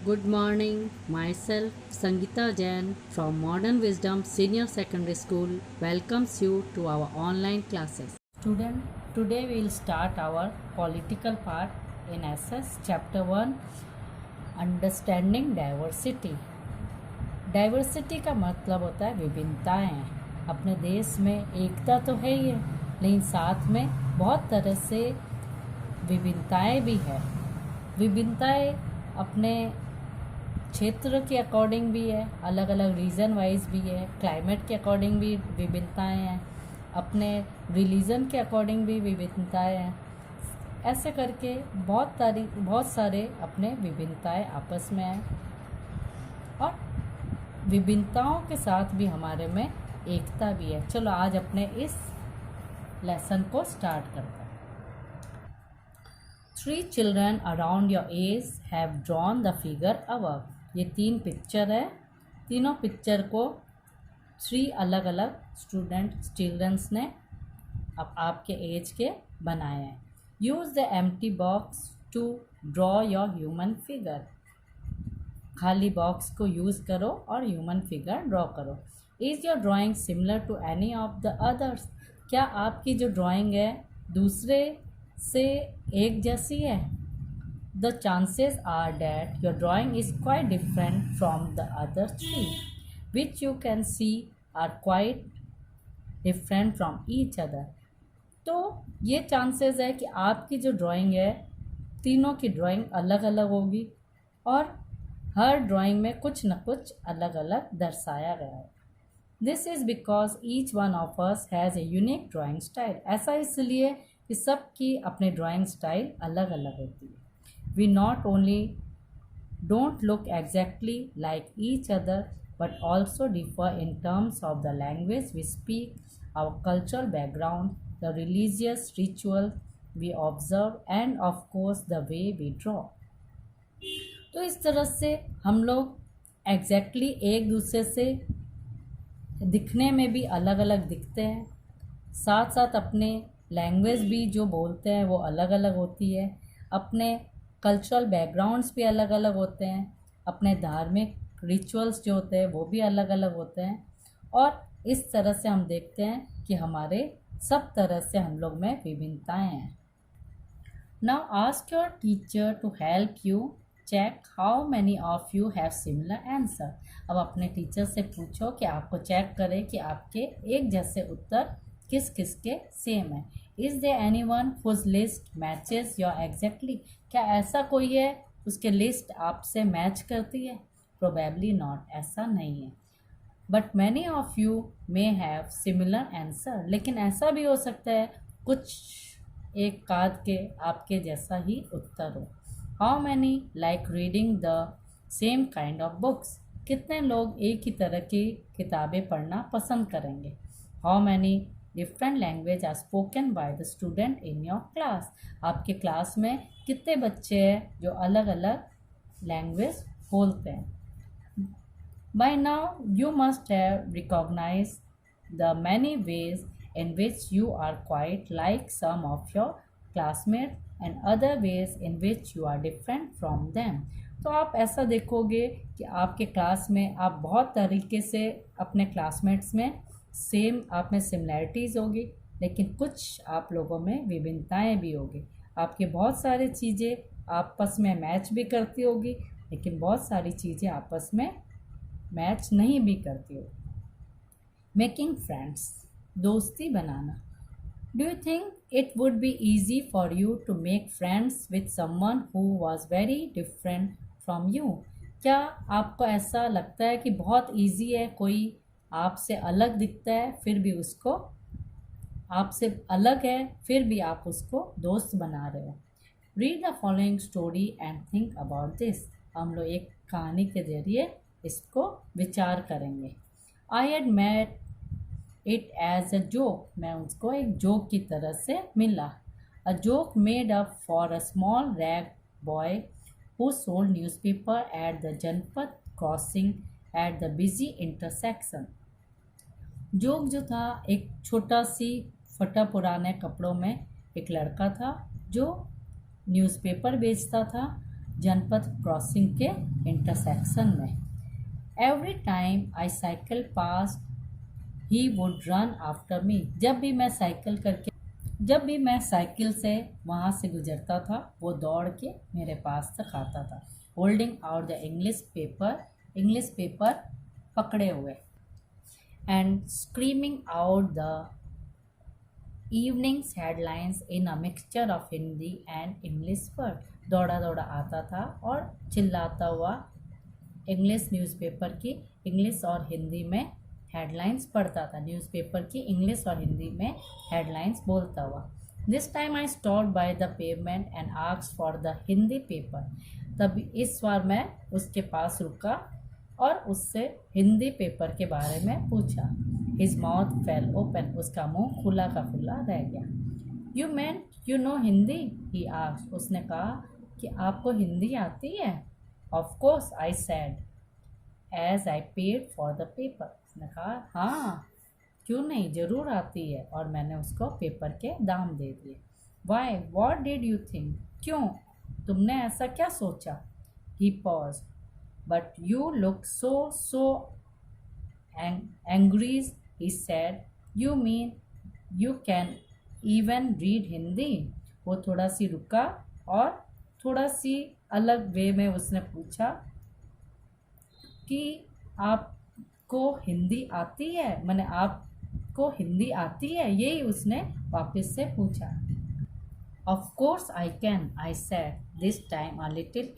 Good morning. Myself, Sangeeta Jain from Modern Wisdom Senior Secondary School welcomes you to our online classes. Student, today we will start our political part in SS Chapter 1 Understanding Diversity. Diversity का मतलब होता है विभिन्नताएं। अपने देश में एकता तो है ही है, लेकिन साथ में बहुत तरह से विभिन्नताएं भी है। विभिन्नताएं अपने क्षेत्र के अकॉर्डिंग भी है, अलग अलग रीजन वाइज भी है, क्लाइमेट के अकॉर्डिंग भी विभिन्नताएं हैं, अपने रिलीजन के अकॉर्डिंग भी विभिन्नताएं हैं। ऐसे करके बहुत सारे अपने विभिन्नताएं आपस में हैं और विभिन्नताओं के साथ भी हमारे में एकता भी है। चलो आज अपने इस लेसन को स्टार्ट करते हैं। 3 children around your age have drawn the figure above. ये 3 पिक्चर है। तीनों पिक्चर को 3 अलग अलग चिल्ड्रंस ने अब आपके एज के बनाए हैं। Use the empty box to draw your human figure. खाली बॉक्स को यूज़ करो और ह्यूमन फिगर ड्रॉ करो। Is your drawing similar to any of the others. क्या आपकी जो ड्राइंग है दूसरे से एक जैसी है? The chances are that your drawing is quite different from the other 3 which you can see are quite different from each other. तो ये चांसेस है कि आपकी जो ड्राइंग है तीनों की ड्राइंग अलग अलग होगी और हर ड्राइंग में कुछ न कुछ अलग अलग दर्शाया गया है। This is because each one of us has a unique drawing style. ऐसा इसलिए कि सबकी अपनी ड्राइंग स्टाइल अलग अलग होती है। We not only don't look exactly like each other but also differ in terms of the language we speak, our cultural background, the religious ritual we observe and of course the way we draw. तो इस तरह से हम लोग exactly एक दूसरे से दिखने में भी अलग अलग दिखते हैं, साथ साथ अपने लैंग्वेज भी जो बोलते हैं वो अलग अलग होती है, अपने कल्चरल बैकग्राउंड्स भी अलग अलग होते हैं, अपने धार्मिक रिचुअल्स जो होते हैं वो भी अलग अलग होते हैं। और इस तरह से हम देखते हैं कि हमारे सब तरह से हम लोग में विभिन्नताएं हैं। Now ask your teacher to help you check how many of you have similar answer. अब अपने टीचर से पूछो कि आपको चेक करें कि आपके एक जैसे उत्तर किस किस के सेम है। Is there anyone whose list matches your exactly. क्या ऐसा कोई है उसके लिस्ट आपसे मैच करती है? प्रोबेबली नॉट, ऐसा नहीं है। But many of you may have similar answer. लेकिन ऐसा भी हो सकता है कुछ एक काद के आपके जैसा ही उत्तर हो। How many like reading the same kind of books. कितने लोग एक ही तरह की किताबें पढ़ना पसंद करेंगे। How many different language are spoken by the student in your class. आपके क्लास में कितने बच्चे हैं जो अलग अलग लैंग्वेज बोलते हैं। By now you must have recognise the many ways in which you are quite like some of your classmates and other ways in which you are different from them। तो आप ऐसा देखोगे कि आपके क्लास में आप बहुत तरीके से अपने क्लासमेट्स में सेम आप में सिमिलैरिटीज़ होगी, लेकिन कुछ आप लोगों में विभिन्नताएं भी होगी। आपकी बहुत सारी चीज़ें आपस में मैच भी करती होगी, लेकिन बहुत सारी चीज़ें आपस में मैच नहीं भी करती होगी। मेकिंग फ्रेंड्स, दोस्ती बनाना। Do you think it would be easy for you to make friends with someone who was very different from you. क्या आपको ऐसा लगता है कि बहुत ईजी है, कोई आपसे अलग दिखता है फिर भी उसको आपसे अलग है फिर भी आप उसको दोस्त बना रहे हो। Read the following story and think about this. हम लोग एक कहानी के जरिए इसको विचार करेंगे। I had met it as a joke. मैं उसको एक जोक की तरह से मिला। A joke made up for a small rag boy who sold newspaper at the Janpad crossing at the busy intersection. Joke जो था एक छोटा सी फटा पुराने कपड़ों में एक लड़का था जो न्यूज़पेपर बेचता था जनपद क्रॉसिंग के इंटरसेक्शन में। Every time I cycle pass he would run after me. जब भी मैं साइकिल से वहाँ से गुजरता था वो दौड़ के मेरे पास तक आता था। Holding out the English paper पकड़े हुए, and screaming out the evenings headlines in a mixture of Hindi and English word. दौड़ा दौड़ा आता था और चिल्लाता हुआ इंग्लिश न्यूज़पेपर की इंग्लिश और हिंदी में हेडलाइंस पढ़ता था, न्यूज़पेपर की इंग्लिश और हिंदी में हेडलाइंस बोलता हुआ। This time I stop by the pavement and asked for the Hindi paper. तब इस बार मैं उसके पास रुका और उससे हिंदी पेपर के बारे में पूछा। His mouth fell open. उसका मुंह खुला का खुला रह गया। You meant you know Hindi, he asked. उसने कहा कि आपको हिंदी आती है? Of course I said as I paid for the paper. उसने कहा हाँ, क्यों नहीं, ज़रूर आती है, और मैंने उसको पेपर के दाम दे दिए। Why, what did you think? क्यों, तुमने ऐसा क्या सोचा? He pause, but you look so angry, he said. You mean you can even read Hindi? वो थोड़ा सी रुका और थोड़ा सी अलग वे में उसने पूछा कि आपको हिंदी आती है, मैंने आपको हिंदी आती है, यही उसने वापस से पूछा। Of course I can, I said this time a little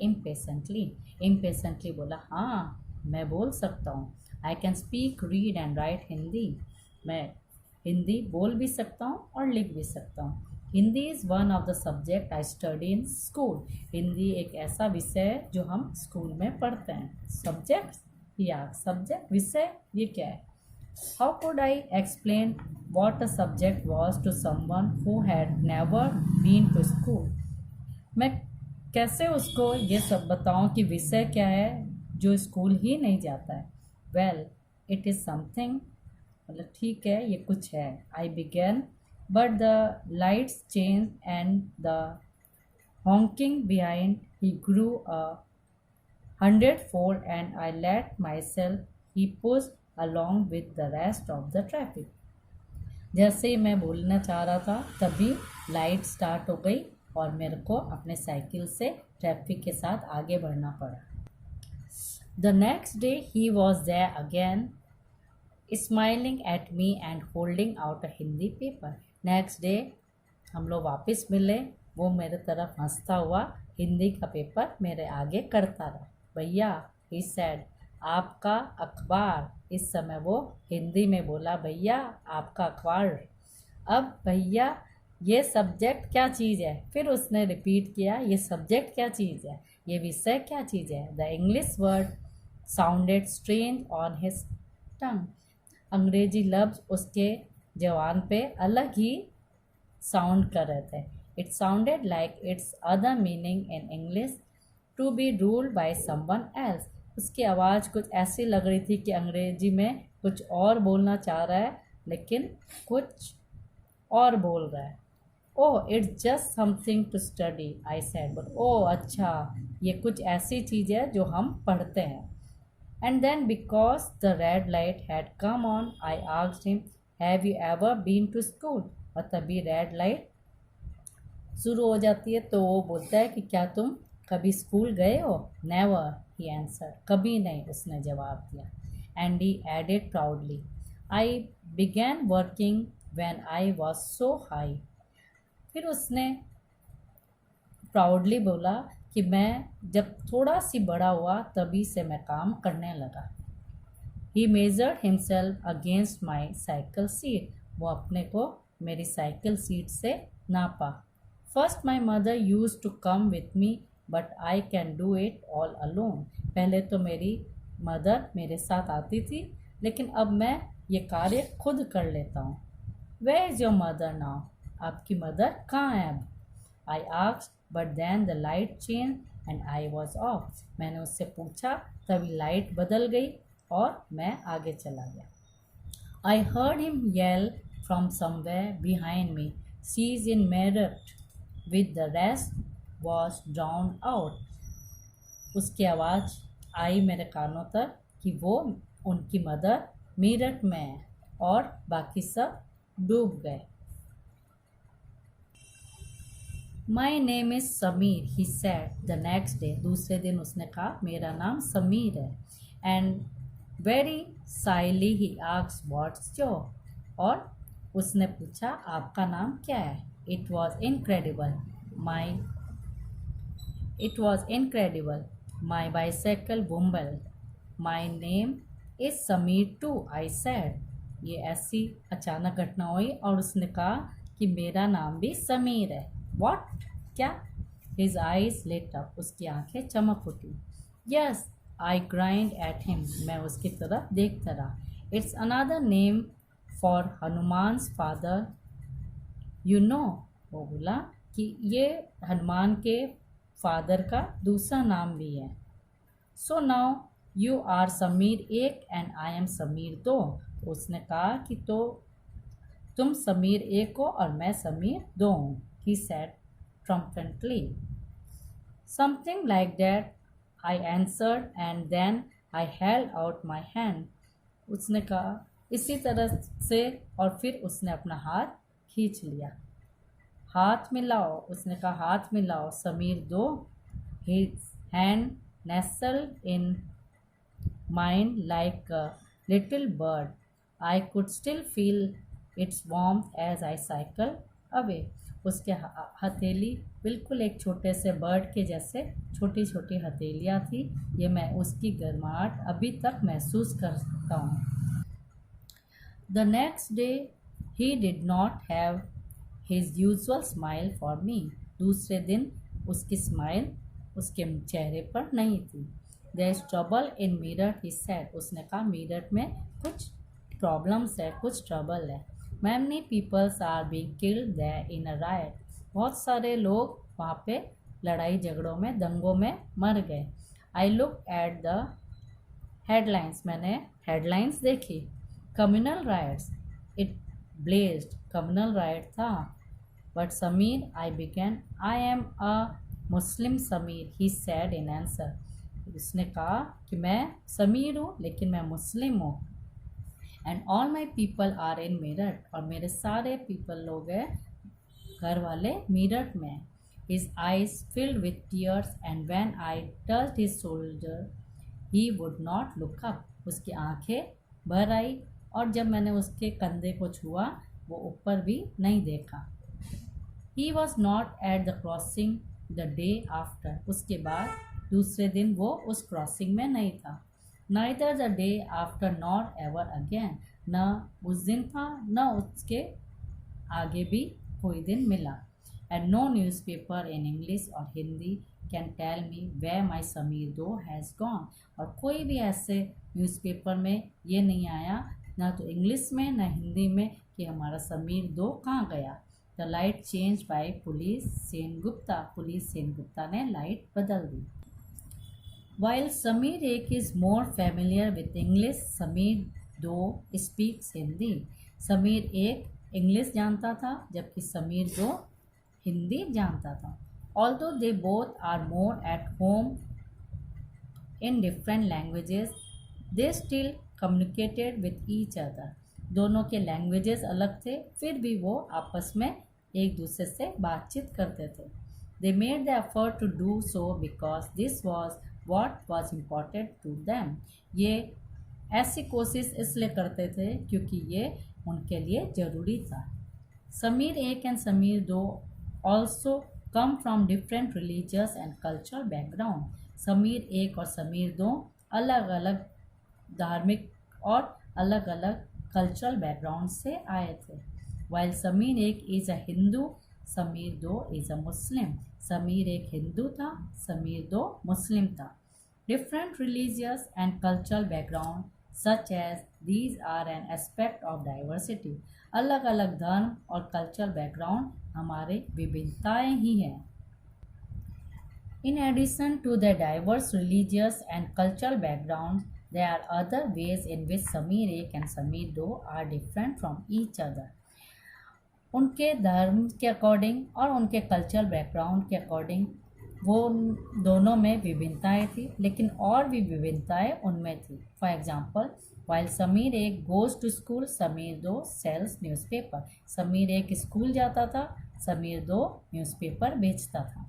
impatiently बोला, हाँ मैं बोल सकता हूँ। I can speak, read and right Hindi. मैं हिंदी बोल भी सकता हूँ और लिख भी सकता हूँ। Hindi is one of the subject I study in school. Hindi एक ऐसा विषय है जो हम स्कूल में पढ़ते हैं। सब्जेक्ट या सब्जेक्ट, विषय, ये क्या है? How could I explain what a subject was to someone who had never been to school. मैं कैसे उसको ये सब बताऊं कि विषय क्या है जो स्कूल ही नहीं जाता है। वेल इट इज़ समथिंग, मतलब ठीक है, ये कुछ है। I begin but the lights change and the honking behind he grew 100-fold and I let myself he pushed along with the rest of the traffic। जैसे ही मैं बोलना चाह रहा था तभी लाइट स्टार्ट हो गई और मेरे को अपने साइकिल से ट्रैफिक के साथ आगे बढ़ना पड़ा। The next day he was there again smiling at me and holding out a Hindi paper. Next day हम लोग वापस मिले, वो मेरे तरफ हंसता हुआ हिंदी का पेपर मेरे आगे करता रहा। भैया, ही सेड, आपका अखबार। इस समय वो हिंदी में बोला, भैया आपका अखबार। अब भैया ये सब्जेक्ट क्या चीज़ है? फिर उसने रिपीट किया, ये सब्जेक्ट क्या चीज़ है, ये विषय क्या चीज़ है? The English word sounded strange on his टंग। अंग्रेजी लफ्ज़ उसके जवान पे अलग ही साउंड कर रहे थे। It sounded like its other meaning in English, to be ruled by someone else। उसकी आवाज़ कुछ ऐसी लग रही थी कि अंग्रेजी में कुछ और बोलना चाह रहा है लेकिन कुछ और बोल रहा है। Oh it's just something to study, I said. But oh अच्छा, ये कुछ ऐसी चीज़ है जो हम पढ़ते हैं। And then because the red light had come on I asked him, have you ever been to school. और तभी रेड लाइट शुरू हो जाती है तो वो बोलता है कि क्या तुम कभी स्कूल गए हो? नेवर, ही आंसर, कभी नहीं, उसने जवाब दिया। And he added proudly, I began working when I was so high. फिर उसने प्राउडली बोला कि मैं जब थोड़ा सी बड़ा हुआ तभी से मैं काम करने लगा। He measured himself against my cycle seat. वो अपने को मेरी साइकिल सीट से नापा। First my mother use to come with me but I can do it all alone. पहले तो मेरी मदर मेरे साथ आती थी लेकिन अब मैं ये कार्य खुद कर लेता हूँ। Where is your mother now? आपकी मदर कहाँ है अब? I asked but then the light change and I was off. मैंने उससे पूछा तभी लाइट बदल गई और मैं आगे चला गया। I heard him yell from somewhere behind me, she is in Meerut with the rest was drowned out। उसकी आवाज़ आई मेरे कानों तक कि वो उनकी मदर मीरठ में है और बाकी सब डूब गए। My name is Sameer he said the next day. दूसरे दिन उसने कहा मेरा नाम समीर है। And very shyly he asks what's your. और उसने पूछा आपका नाम क्या है। It was incredible my bicycle bumble my name is Sameer too I said. ये ऐसी अचानक घटना हुई और उसने कहा कि मेरा नाम भी समीर है। वॉट क्या? His eyes lit up. उसकी आंखें चमक उठी। Yes I grind at him. मैं उसकी तरफ देखता रहा। It's another name for Hanuman's father you know. वो बोला कि ये हनुमान के फादर का दूसरा नाम भी है। So now you are Sameer Ek and I am Sameer दो। उसने कहा कि तो तुम समीर एक हो और मैं समीर दो हूँ। He said triumphantly. Something like that I answered and then I held out my hand. उसने कहा इसी तरह से और फिर उसने अपना हाथ खींच लिया। हाथ मिलाओ। उसने कहा हाथ मिलाओ। समीर दो। His hand nestled in mine like a little bird. I could still feel its warmth as I cycled away. उसके हथेली बिल्कुल एक छोटे से बर्ड के जैसे छोटी छोटी हथेलियाँ थी। ये मैं उसकी गर्माहट अभी तक महसूस कर सकता हूँ। The next day he did not have his usual smile for me. दूसरे दिन उसकी स्माइल उसके चेहरे पर नहीं थी। There is trouble in Meerut he said. उसने कहा मीरठ में कुछ प्रॉब्लम्स है, कुछ ट्रबल है। Many people are being killed there in a riot. बहुत सारे लोग वहाँ पे लड़ाई झगड़ों में दंगों में मर गए। I looked at the headlines. मैंने हेडलाइंस देखी। Communal riots. It blazed. Communal riot था। But Sameer, I began. I am a Muslim Sameer, he said in answer. उसने कहा कि मैं समीर हूँ लेकिन मैं मुस्लिम हूँ। And all my people are in Meerut. और मेरे सारे पीपल लोग हैं घर वाले मीरठ में। His eyes filled with tears and when I touched his shoulder he would not look up. उसकी आंखें भर आई और जब मैंने उसके कंधे को छुआ वो ऊपर भी नहीं देखा। He was not at the crossing the day after. उसके बाद दूसरे दिन वो उस क्रॉसिंग में नहीं था। Neither the day after not ever again. न उस दिन था न उसके आगे भी कोई दिन मिला। And no newspaper in English or Hindi can tell me where my Sameer Do has gone. और कोई भी ऐसे न्यूज़पेपर में ये नहीं आया, ना तो इंग्लिश में ना हिंदी में, कि हमारा समीर दो कहाँ गया। The light change bye police Sengupta. Police Sengupta ने लाइट बदल दी। While Sameer Ek is more familiar with English, Sameer Do speaks Hindi. Sameer Ek English जानता था जबकि समीर दो हिंदी जानता था। Although they both are more at home in different languages, they still communicated with each other. दोनों के languages अलग थे, फिर भी वो आपस में एक दूसरे से बातचीत करते थे। They made the effort to do so because this was what was important to them. ये ऐसी कोशिश इसलिए करते थे क्योंकि ये उनके लिए ज़रूरी था। समीर एक एंड समीर दो also come from different religious and cultural background. Sameer एक और समीर दो अलग अलग धार्मिक और अलग अलग कल्चरल बैकग्राउंड से आए थे। While समीर एक इज़ अ हिंदू, समीर दो इज़ अ मुस्लिम। समीर एक हिंदू था, समीर दो मुस्लिम था। Different religious and cultural background such as these are an aspect of diversity. अलग अलग धर्म और कल्चरल बैकग्राउंड हमारे विभिन्नताएं ही हैं। In addition to the diverse religious and cultural backgrounds, there are other ways in which Sameer Ek and Sameer Do are different from each other. उनके धर्म के according और उनके कल्चरल बैकग्राउंड के अकॉर्डिंग वो दोनों में विभिन्नताएं थी, लेकिन और भी विभिन्नताएं उनमें थी। फॉर एग्जाम्पल, वाइल समीर एक गोज टू स्कूल, समीर दो सेल्स न्यूज़पेपर। समीर एक स्कूल जाता था, समीर दो न्यूज़पेपर बेचता था।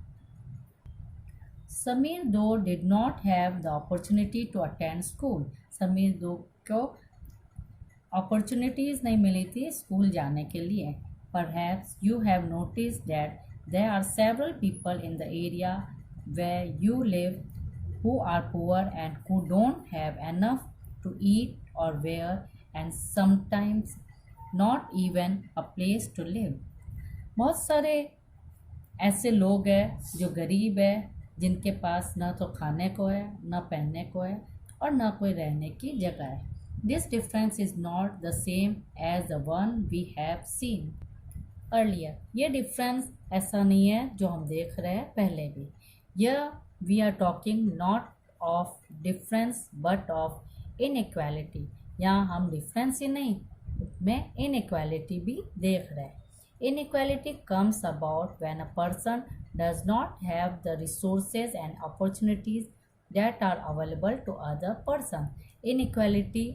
Sameer Do did not have the opportunity to attend school. Sameer Do को अपॉर्चुनिटीज़ नहीं मिली थी स्कूल जाने के लिए। Perhaps you have noticed that there are several people in the area where you live who are poor and who don't have enough to eat or wear, and sometimes not even a place to live. बहुत सारे ऐसे लोग हैं जो गरीब है, जिनके पास ना तो खाने को है, ना पहनने को है, और ना कोई रहने की जगह है। This difference is not the same as the one we have seen earlier. ये डिफरेंस ऐसा नहीं है जो हम देख रहे हैं पहले भी। यह we are talking not of difference but of inequality. यहाँ हम डिफरेंस ही नहीं में इनइक्वालिटी भी देख रहे हैं। Inequality comes about when a person does not have the resources and opportunities that are available to other person. Inequality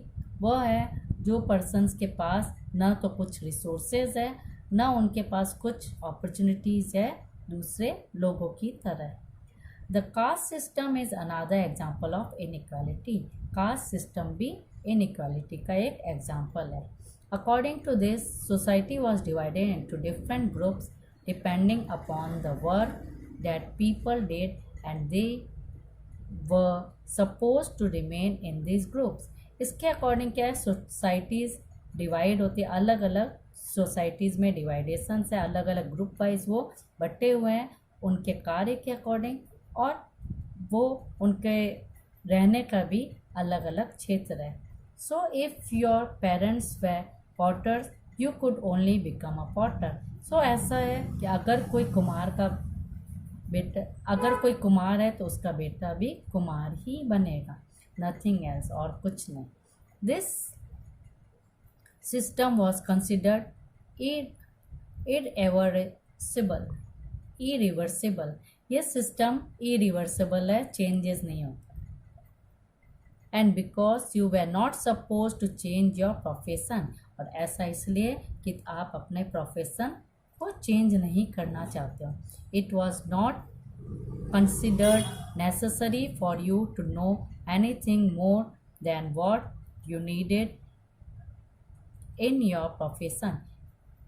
वह है जो पर्सन्स के पास ना तो कुछ रिसोर्सेज है, ना उनके पास कुछ अपॉर्चुनिटीज़ है दूसरे लोगों की तरह। The caste system is another example of inequality. Caste system भी इनइक्वालिटी का एक एग्जाम्पल है। According to this, society was divided into different groups depending upon the work that people did, and they were supposed to remain in these groups. इसके according क्या है, societies divide होती है, अलग अलग सोसाइटीज़ में डिवाइडेशन है, अलग अलग ग्रुप वाइज वो बटे हुए हैं उनके कार्य के अकॉर्डिंग, और वो उनके रहने का भी अलग अलग क्षेत्र है। So if your parents were potters you could only become a potter. सो ऐसा है कि अगर कोई कुमार है तो उसका बेटा भी कुमार ही बनेगा, नथिंग एल्स, और कुछ नहीं। This system was considered irreversible. ये सिस्टम इरिवर्सिबल है, चेंजेस नहीं होता। And because you were not suppose to change your profession, और ऐसा इसलिए कि आप अपने प्रोफेशन को चेंज नहीं करना चाहते हो। It was not considered necessary for you to know anything more than what you needed in your profession.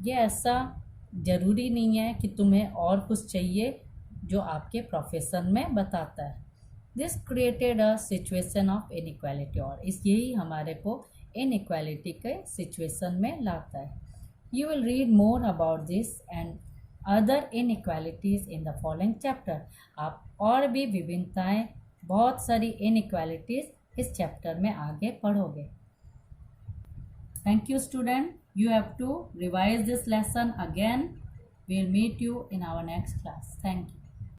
ये ऐसा ज़रूरी नहीं है कि तुम्हें और कुछ चाहिए जो आपके प्रोफेशन में बताता है। This created a situation of inequality, और इस यही हमारे को इनइक्वालिटी के सिचुएशन में लाता है। You will read more about this and other inequalities in the following chapter. आप और भी विभिन्नताएं, बहुत सारी इनइक्वालिटीज़ इस चैप्टर में आगे पढ़ोगे। Thank you student, you have to revise this lesson again. We'll meet you in our next class. Thank you.